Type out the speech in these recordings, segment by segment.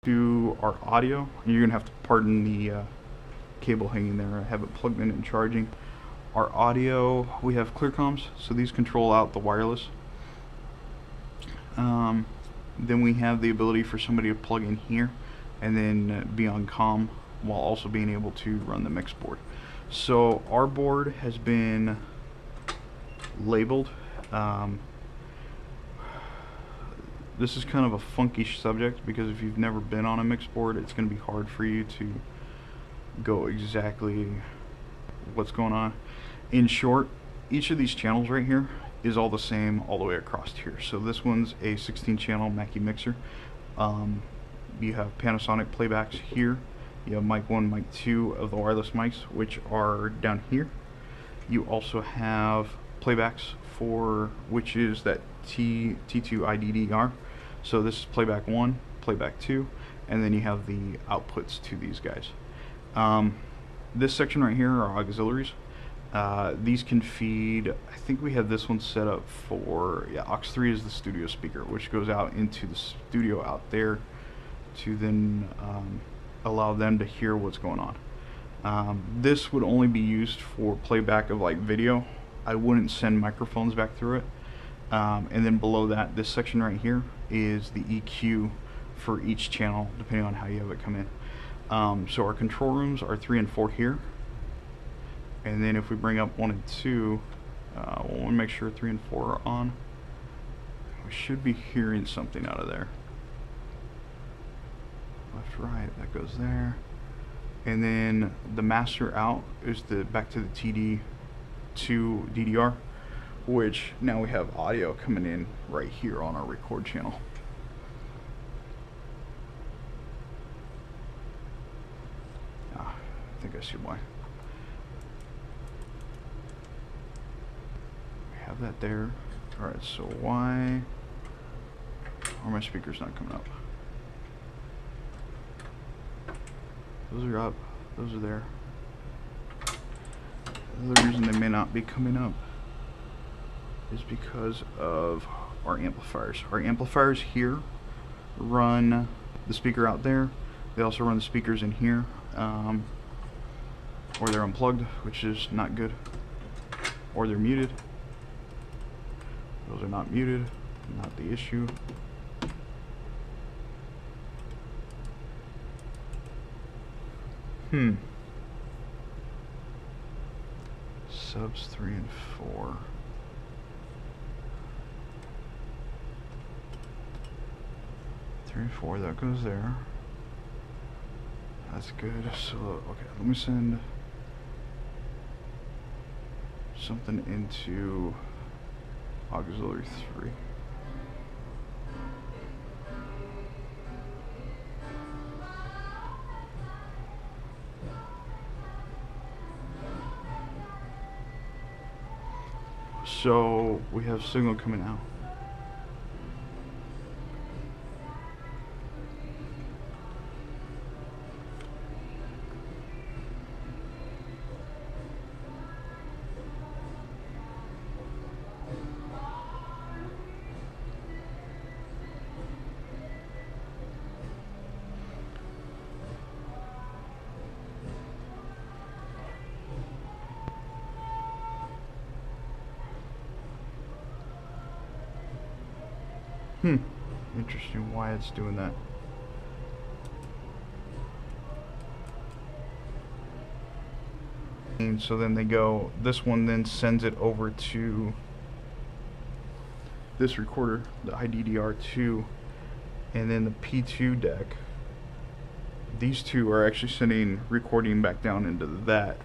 to our audio. You're gonna have to pardon the cable hanging there. I have it plugged in and charging. Our audio, we have clear comms, so these control out the wireless. Then we have the ability for somebody to plug in here and then be on comm while also being able to run the mix board. So our board has been labeled. This is kind of a funky subject because if you've never been on a mix board, it's going to be hard for you to go exactly what's going on. In short, each of these channels right here is all the same all the way across here. So this one's a 16 channel Mackie mixer. You have Panasonic playbacks here. You have mic 1, mic 2 of the wireless mics, which are down here. You also have playbacks for, which is that T2 IDDR. So this is playback 1, playback 2, and then you have the outputs to these guys. This section right here are auxiliaries. These can feed, I think we have this one set up for, yeah, aux 3 is the studio speaker, which goes out into the studio out there to then allow them to hear what's going on. This would only be used for playback of like video. I wouldn't send microphones back through it. And then below that, this section right here is the EQ for each channel, depending on how you have it come in. So our control rooms are 3 and 4 here. And then if we bring up 1 and 2, we'll want to make sure 3 and 4 are on. We should be hearing something out of there. Left, right, that goes there. And then the master out is the back to the TD2 DDR, which now we have audio coming in right here on our record channel. I think I see why. Have that there. Alright, so why are my speakers not coming up? Those are up, those are there. The reason they may not be coming up is because of our amplifiers. Our amplifiers here run the speaker out there. They also run the speakers in here, or they're unplugged, which is not good, or they're muted. Those are not muted, not the issue. Subs 3 and 4. Three and 4, that goes there. That's good. So, okay, let me send something into auxiliary 3. So we have signal coming out. Interesting why it's doing that. And so then they go, this one then sends it over to this recorder, the IDDR2, and then the P2 deck. These two are actually sending recording back down into that.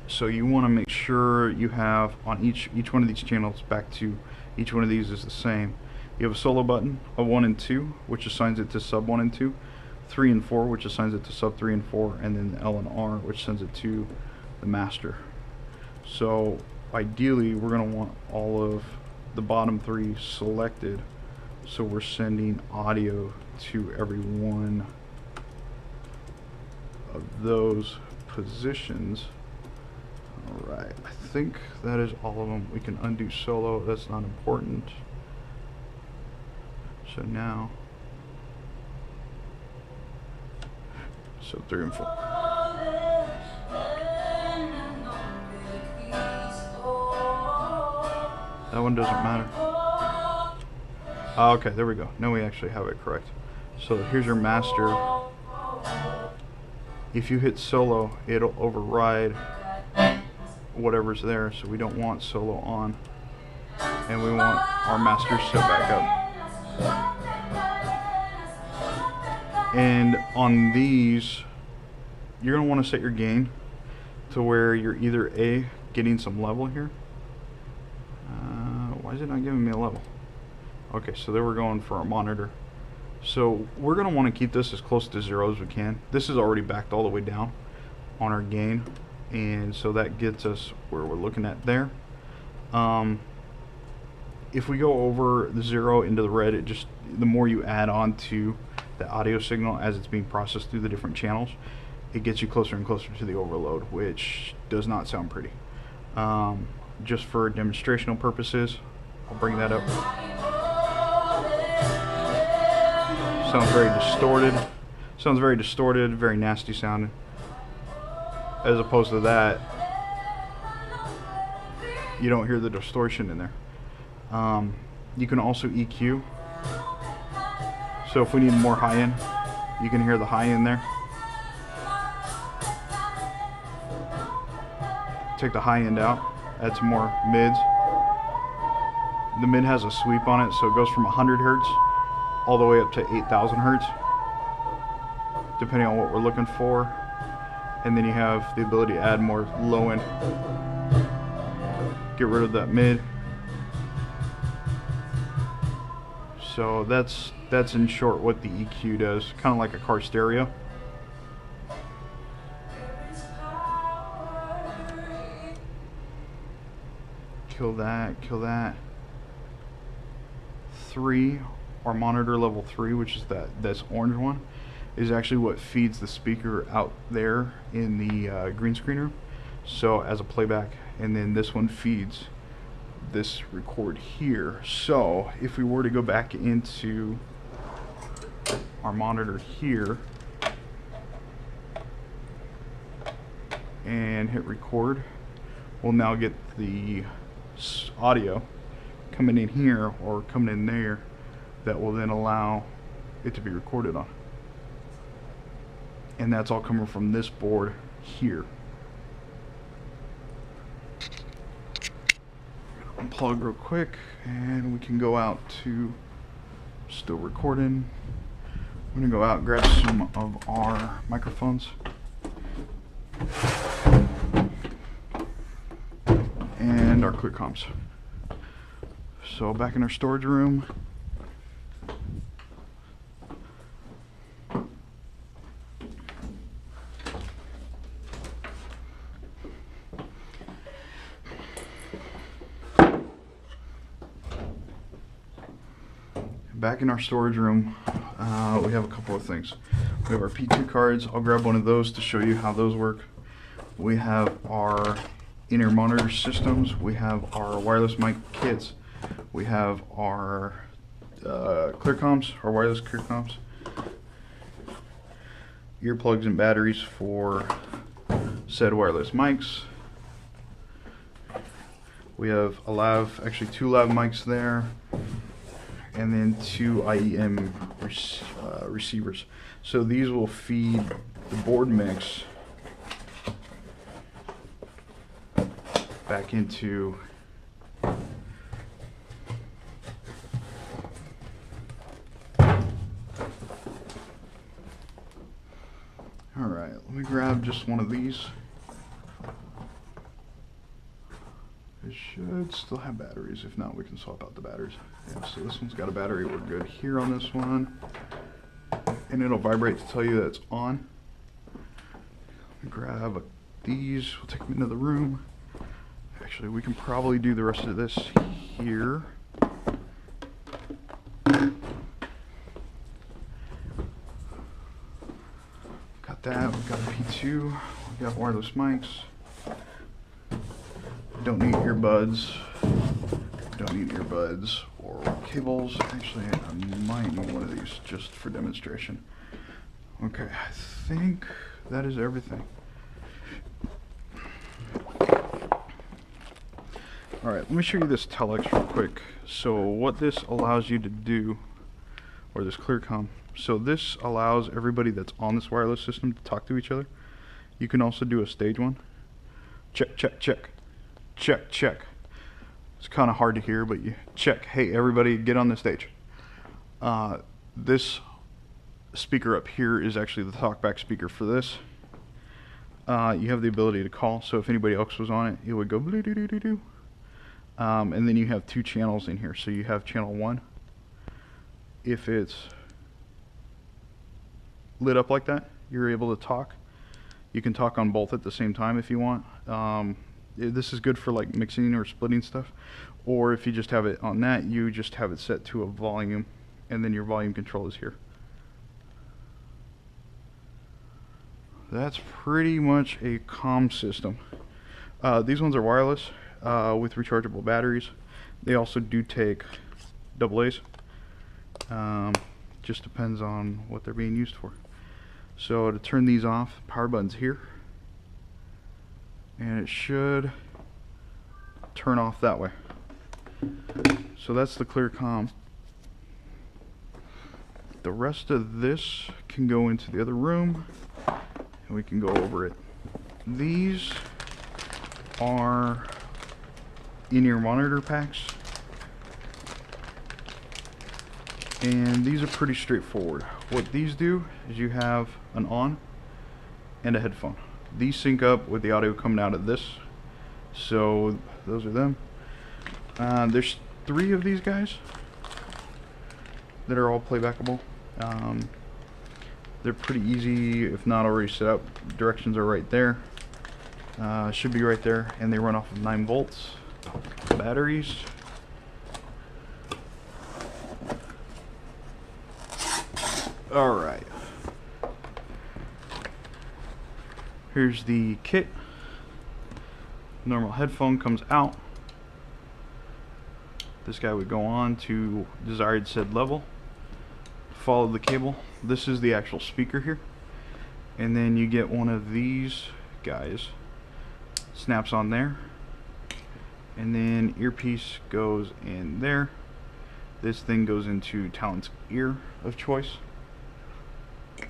So you want to make sure you have on each one of these channels, back to each one of these is the same. You have a solo button of 1 and 2, which assigns it to sub 1 and 2, 3 and 4, which assigns it to sub 3 and 4, and then L and R, which sends it to the master. So ideally, we're going to want all of the bottom 3 selected, so we're sending audio to every one of those positions. Alright, I think that is all of them. We can undo solo, that's not important. So now So 3 and 4. That one doesn't matter. Okay, there we go. Now we actually have it correct. So here's your master. If you hit solo, it'll override whatever's there, so we don't want solo on. And we want our master set back up. And on these, you're going to want to set your gain to where you're either A, getting some level here. Why is it not giving me a level? Okay, so there we're going for our monitor. So we're going to want to keep this as close to 0 as we can. This is already backed all the way down on our gain, and so that gets us where we're looking at there. If we go over the 0 into the red, it just, the more you add on to the audio signal as it's being processed through the different channels, it gets you closer and closer to the overload, which does not sound pretty. Just for demonstrational purposes, I'll bring that up. Sounds very distorted. Sounds very distorted, very nasty sounding. As opposed to that, you don't hear the distortion in there. You can also EQ. So if we need more high end, you can hear the high end there. Take the high end out, add some more mids. The mid has a sweep on it, so it goes from 100 hertz all the way up to 8,000 hertz, depending on what we're looking for. And then you have the ability to add more low end. Get rid of that mid. So that's in short what the EQ does, kind of like a car stereo. Kill that, kill that. 3, our monitor level 3, which is this orange one, is actually what feeds the speaker out there in the green screen room, so as a playback. And then this one feeds this record here. So if we were to go back into our monitor here and hit record, we'll now get the audio coming in here or coming in there that will then allow it to be recorded on. And that's all coming from this board here. Unplug real quick and we can go out to, still recording. I'm gonna go out and grab some of our microphones and our clear comms. So back in our storage room, we have a couple of things. We have our P2 cards. I'll grab one of those to show you how those work. We have our in-ear monitor systems. We have our wireless mic kits. We have our clear comms, our wireless clear comms. Earplugs and batteries for said wireless mics. We have a lav, actually 2 lav mics there, and then 2 IEM receivers. So these will feed the board mix back into Alright, let me grab just one of these. It should still have batteries. If not, we can swap out the batteries. Yeah, so this one's got a battery. We're good here on this one. And it'll vibrate to tell you that it's on. Grab these. We'll take them into the room. Actually, we can probably do the rest of this here. Got that. We've got P2. We've got wireless mics. Don't need earbuds. Don't need earbuds or cables. Actually, I might need one of these just for demonstration. Okay, I think that is everything. Alright, let me show you this telex real quick. So what this allows you to do, or this ClearComm, so this allows everybody that's on this wireless system to talk to each other. You can also do a stage one. Check, check, check. Check, check. It's kind of hard to hear, but you check. Hey, everybody, get on the stage. This speaker up here is actually the talkback speaker for this. You have the ability to call, so if anybody else was on it, it would go blue-doo-doo-doo-doo. And then you have 2 channels in here. So you have channel 1. If it's lit up like that, you're able to talk. You can talk on both at the same time if you want. This is good for like mixing or splitting stuff. Or if you just have it on that, you just have it set to a volume, and then your volume control is here. That's pretty much a comm system. These ones are wireless with rechargeable batteries. They also do take AA's. Just depends on what they're being used for. So to turn these off, power button's here, and it should turn off that way. So that's the ClearComm. The rest of this can go into the other room, and we can go over it. These are in-ear monitor packs, and these are pretty straightforward. What these do is you have an on and a headphone. These sync up with the audio coming out of this, so those are them. There's 3 of these guys that are all playbackable. They're pretty easy, if not already set up. Directions are right there. Should be right there, and they run off of 9 volts batteries. Alright, here's the kit. Normal headphone comes out. This guy would go on to desired said level, follow the cable. This is the actual speaker here, and then you get one of these guys, snaps on there, and then earpiece goes in there. This thing goes into Talent's ear of choice,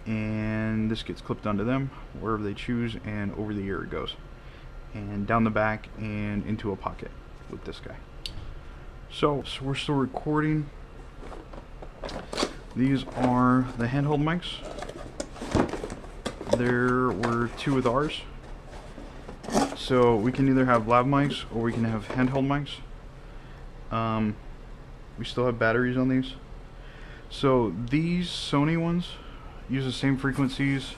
and this gets clipped onto them wherever they choose, and over the ear it goes, and down the back and into a pocket with this guy. So we're still recording. These are the handheld mics. There were 2 with ours, so we can either have lav mics or we can have handheld mics. We still have batteries on these. So these Sony ones use the same frequencies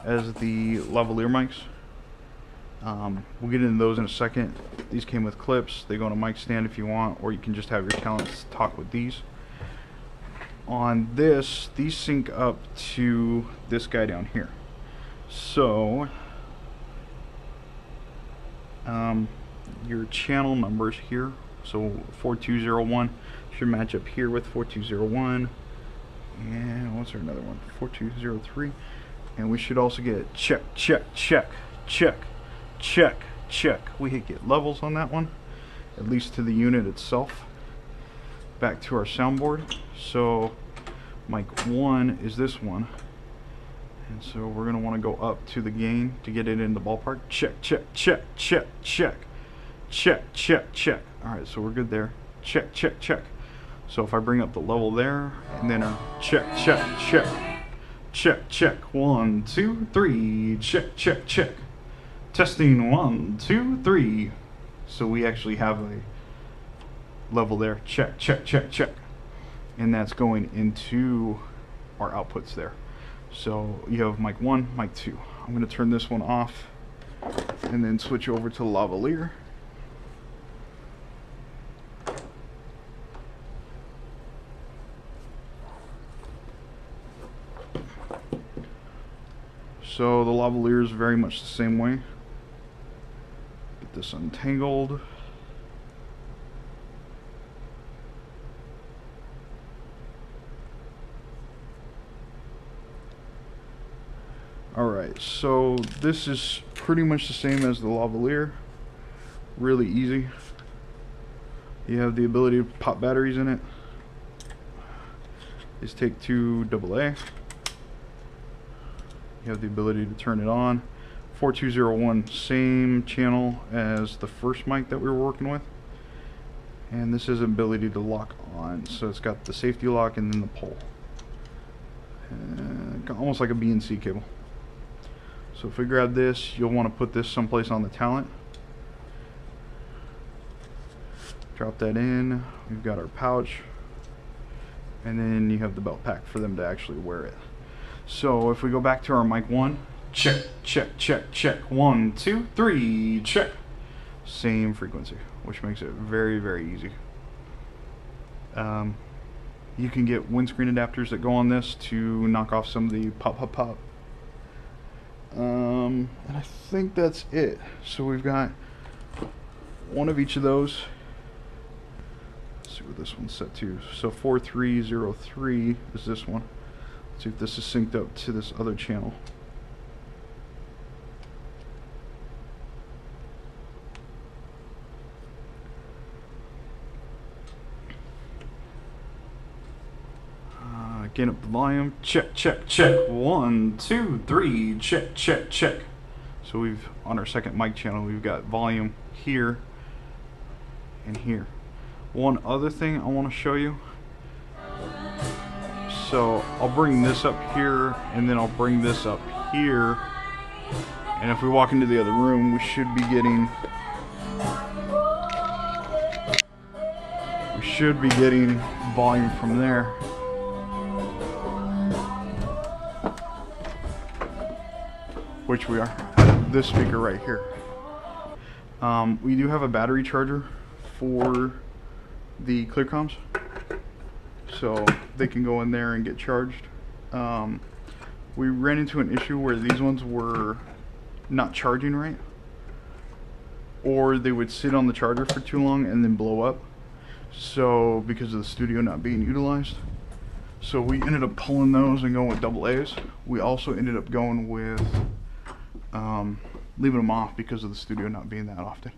as the lavalier mics. We'll get into those in a second. These came with clips. They go on a mic stand if you want, or you can just have your talents talk with these. On this, these sync up to this guy down here. So your channel numbers here, so 4201 should match up here with 4201, and what's there, another one, 4203, and we should also get check, check, check, check, check, check. We get levels on that one, at least to the unit itself. Back to our soundboard. So mic 1 is this one, and so we're going to want to go up to the gain to get it in the ballpark. Check, check, check, check, check, check, check, check. Alright, so we're good there. Check, check, check. So if I bring up the level there, and then a check, check, check, check, check, 1, 2, 3, check, check, check. Testing 1, 2, 3. So we actually have a level there. Check, check, check, check. And that's going into our outputs there. So you have mic 1, mic 2. I'm going to turn this one off and then switch over to lavalier. So the lavalier is very much the same way. Get this untangled. Alright, so this is pretty much the same as the lavalier. Really easy. You have the ability to pop batteries in it. Just take two AA. You have the ability to turn it on. 4201, same channel as the first mic that we were working with. And this is an ability to lock on. So it's got the safety lock and then the pole. Almost like a BNC cable. So if we grab this, you'll want to put this someplace on the talent. Drop that in. We've got our pouch. And then you have the belt pack for them to actually wear it. So if we go back to our mic 1, check, check, check, check. 1, 2, 3, check. Same frequency, which makes it very, very easy. You can get windscreen adapters that go on this to knock off some of the pop, pop, pop. And I think that's it. So we've got one of each of those. Let's see what this one's set to. So 4303 is this one. Let's see if this is synced up to this other channel. Gain up the volume. Check, check, check. 1, 2, 3. Check, check, check. So we've, on our second mic channel, we've got volume here and here. One other thing I want to show you. So I'll bring this up here, and then I'll bring this up here. And if we walk into the other room, we should be getting volume from there. Which we are at this speaker right here. We do have a battery charger for the ClearComs, so they can go in there and get charged. We ran into an issue where these ones were not charging right, or they would sit on the charger for too long and then blow up. So because of the studio not being utilized, so we ended up pulling those and going with AA's. We also ended up going with leaving them off because of the studio not being that often.